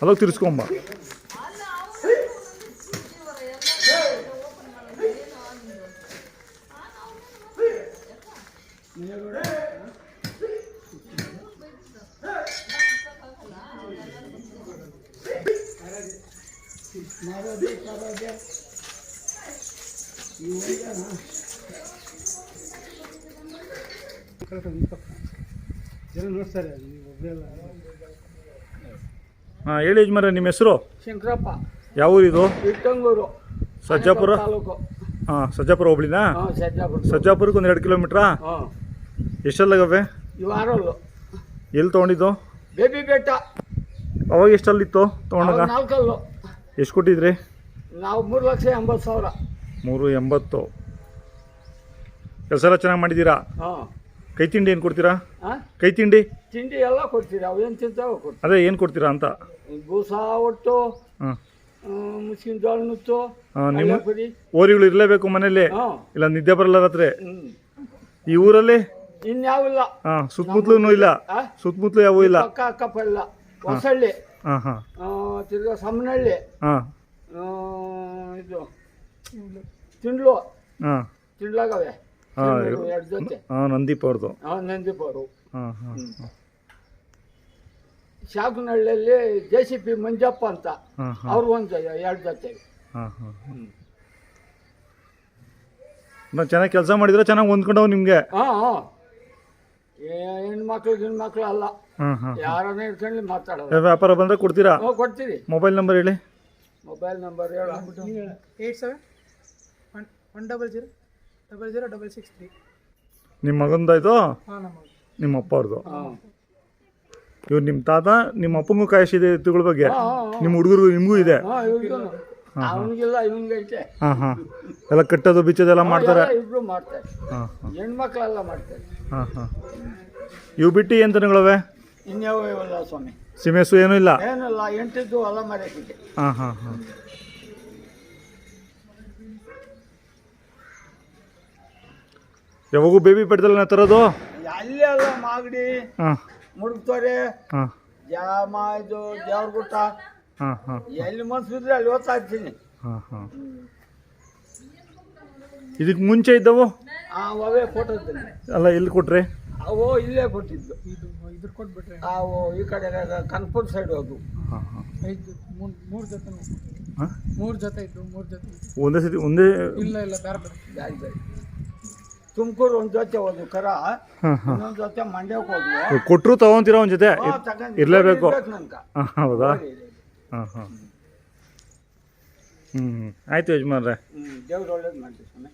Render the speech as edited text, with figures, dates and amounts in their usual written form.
ಅಲ್ಲೋಗಿ ತಿರ್ಸ್ಕೊಂಬ. ಹಾಂ ಹೇಳಿ ಯಜಮಾನ್ರೆ, ನಿಮ್ಮ ಹೆಸರು? ಶಂಕರಪ್ಪ. ಯಾವ ಊರಿದು? ಇಟ್ಟಂಗೂರು, ಸಜ್ಜಾಪುರ ತಾಲೂಕು. ಹಾಂ, ಸಜ್ಜಾಪುರ ಹೋಬಳಿನಾ? ಸಜ್ಜಾಪುರಕ್ಕೆ ಒಂದು 2 ಕಿಲೋಮೀಟ್ರಾ? ಎಷ್ಟಲ್ಲಾಗವೆ? ಇವು ಆರಲ್ಲು. ಎಲ್ಲಿ ತೊಗೊಂಡಿದ್ದು? ಬೇಬಿ ಬೆಟ್ಟ. ಅವಾಗ ಎಷ್ಟಲ್ಲಿತ್ತು ತೊಗೊಂಡಾಗ? 4 ಕಲ್ಲು. ಎಷ್ಟು ಕೊಟ್ಟಿದ್ರಿ? ನಾವು 3,80,000. 380. ಕೆಲಸ ಎಲ್ಲ ಚೆನ್ನಾಗಿ ಮಾಡಿದ್ದೀರಾ? ಹಾಂ. ಕೈ ತಿಂಡಿ ಏನು ಕೊಡ್ತೀರಾ? ಹಾಂ, ಕೈ ತಿಂಡಿ ತಿಂಡಿ ಎಲ್ಲ ಕೊಡ್ತೀರಿ. ಅವು ಏನು ತಿಂತಾವೆ ಕೊಡ್ತೀವಿ. ಅದೇ ಏನು ಕೊಡ್ತೀರಾ ಅಂತ? ಬೂಸ, ಒಟ್ಟು, ಹಾಂ, ಮುಸ್ಕಿನ ಜೋಳ ನುಚ್ಚು, ನಿಮ್ಮ ಪುರಿ. ಓರಿಗಳು ಇರಲೇಬೇಕು ಮನೇಲಿ, ಹಾಂ. ಇಲ್ಲ ನಿದ್ದೆ ಬರಲ್ಲ ರಾತ್ರಿ. ಈ ಊರಲ್ಲಿ ಇನ್ಯಾವಿಲ್ಲ. ಹಾಂ, ಸುತ್ತಮುತ್ತಲೂ ಇಲ್ಲ? ಸುತ್ತಮುತ್ತಲು ಯಾವೂ ಇಲ್ಲ? ಅಕ್ಕಪ್ಪ ಇಲ್ಲ. ಹೊಸಳ್ಳಿ, ಹಾಂ ಹಾಂ, ತಿರ್ಗಾ ಸಮ್ಮನಹಳ್ಳಿ, ಹಾಂ, ಇದು ತಿಂಡ್ಲು, ಹಾಂ, ತಿಂಡ್ಲಾಗವೆ. ಹಾಂ, 2 ಜೊತೆ. ಹಾಂ, ನಂದೀಪ್ ಅವ್ರದ್ದು. ನಂದೀಪ್ ಅವರು. ಹಾಂ ಹಾಂ, ಶಾಕನಹಳ್ಳಿಯಲ್ಲಿ JCP ಮಂಜಪ್ಪ ಅಂತ, ಹಾಂ ಹಾಂ, ಅವ್ರು 2 ಜೊತೆ. ಹಾಂ ಹಾಂ ಹಾಂ. ನಾನು ಚೆನ್ನಾಗಿ ಕೆಲಸ ಮಾಡಿದ್ರೆ ಚೆನ್ನಾಗಿ ಹೊಂದ್ಕೊಂಡವು ನಿಮಗೆ? ಹಾಂ ಹಾಂ. ಹೆಣ್ಮಕ್ಳು ಅಲ್ಲ, ಹಾಂ ಹಾಂ. ಯಾರನ್ನ ಇಟ್ಕೊಂಡು ಮಾತಾಡೋದು. ವ್ಯಾಪಾರ ಬಂದರೆ ಕೊಡ್ತೀರಾ? ಕೊಡ್ತೀರಿ. ಮೊಬೈಲ್ ನಂಬರ್ ಹೇಳಿ. ಮೊಬೈಲ್ ನಂಬರ್ ಹೇಳು. 87-100-00-663. ನಿಮ್ಮ ಮಗಂದಾಯ್ತು? ಹಾಂ, ನಮ್ಮ ನಿಮ್ಮ ಅಪ್ಪ ಅವ್ರದ್ದು? ಹಾಂ. ಇವ್ರು ನಿಮ್ಮ ತಾತ, ನಿಮ್ಮ ಅಪ್ಪಂಗೂ ಕಾಯಿಸಿದೆ ಎತ್ತುಗಳ ಬಗ್ಗೆ? ಹಾಂ. ನಿಮ್ಮ ಹುಡುಗರಿಗೂ ನಿಮಗೂ ಇದೆ? ಹಾಂ, ಇವ್ರಿಗೂ. ಅವನಿಗಿಲ್ಲ, ಇವನಿಗೈತೆ. ಹಾಂ ಹಾಂ. ಎಲ್ಲ ಕಟ್ಟೋದು ಬಿಚ್ಚೋದೆಲ್ಲ ಮಾಡ್ತಾರೆ? ಇಬ್ರು ಮಾಡ್ತಾರೆ. ಹಾಂ ಹಾಂ, ಹೆಣ್ಮಕ್ಳೆಲ್ಲ ಮಾಡ್ತಾರೆ. ಹಾಂ ಹಾಂ. ಇವು ಬಿಟ್ಟು ಏನು ತನಗಳವೆ? ಇನ್ಯಾವ ಇಲ್ಲ ಸ್ವಾಮಿ. ಸಿಮೆಸು ಏನೂ ಇಲ್ಲ? ಏನಿಲ್ಲ, 8 ಹೊಲ ಮರೆತಿದೆ. ಹಾಂ ಹಾಂ ಹಾಂ. ಯಾವಾಗೂ ಬೇಬಿ ಬೆಟ್ಟದಲ್ಲಿ ತರೋದು? ಅಲ್ಲಿ ಅಲ್ಲ, ಮಾಗಡಿ, ಹಾಂ, ಮುಡುಕ್ತೋರೆ, ಹಾಂ, ಇದು ದೇವ್ರಗುಟ್ಟ, ಹಾಂ ಹಾಂ, ಎಲ್ಲಿ ಮನ್ಸಿದ್ರೆ ಅಲ್ಲಿ ಓದ್ತಾ ಇರ್ತೀನಿ. ಹಾಂ ಹಾಂ. ಇದಕ್ಕೆ ಮುಂಚೆ ಇದ್ದವು? ಅವೇ ಫೋಟೋ ಇದ್ದೀನಿ. ಅಲ್ಲ, ಎಲ್ಲಿ ಕೊಟ್ರಿ? ಅವು ಇಲ್ಲೇ ಕೊಟ್ಟಿದ್ದು. ಇದ್ರ ಕೊಟ್ಬಿಟ್ರೆ ಅವು ಈ ಕಡೆ ಕನ್ಪುರ್ ಸೈಡ್ ಹೋದು. ಹಾಂ ಹಾಂ. 3 ಜೊತೆ. ಹಾಂ, 3 ಜೊತೆ ಇದ್ದು. 3 ಜೊತೆ ಒಂದೇ ಸತಿ ಒಂದೇ? ಇಲ್ಲ ಬೇರೆ ಬೇರೆ. ತುಮಕೂರು 1 ಜೊತೆ ಹೋದ್ವು ಕರ, ಹಾಂ ಹಾಂ. ಇನ್ನೊಂದು ಜೊತೆ ಮಂಡ್ಯಕ್ಕೆ ಹೋದ್ವು. ಕೊಟ್ಟರು ತಗೊಂತೀರಾ ಒಂದು ಜೊತೆ? ಇರಲೇಬೇಕು? ನನ್ಕ. ಹಾಂ, ಹೌದಾ? ಹಾಂ ಹಾಂ. ಹ್ಞೂ, ಆಯಿತು ಯಜಮಾನ್ರೆ. ದೇವ್ರು ಒಳ್ಳೇದು ಮಾಡ್ತೀವಿ ಸ್ವಾಮಿ.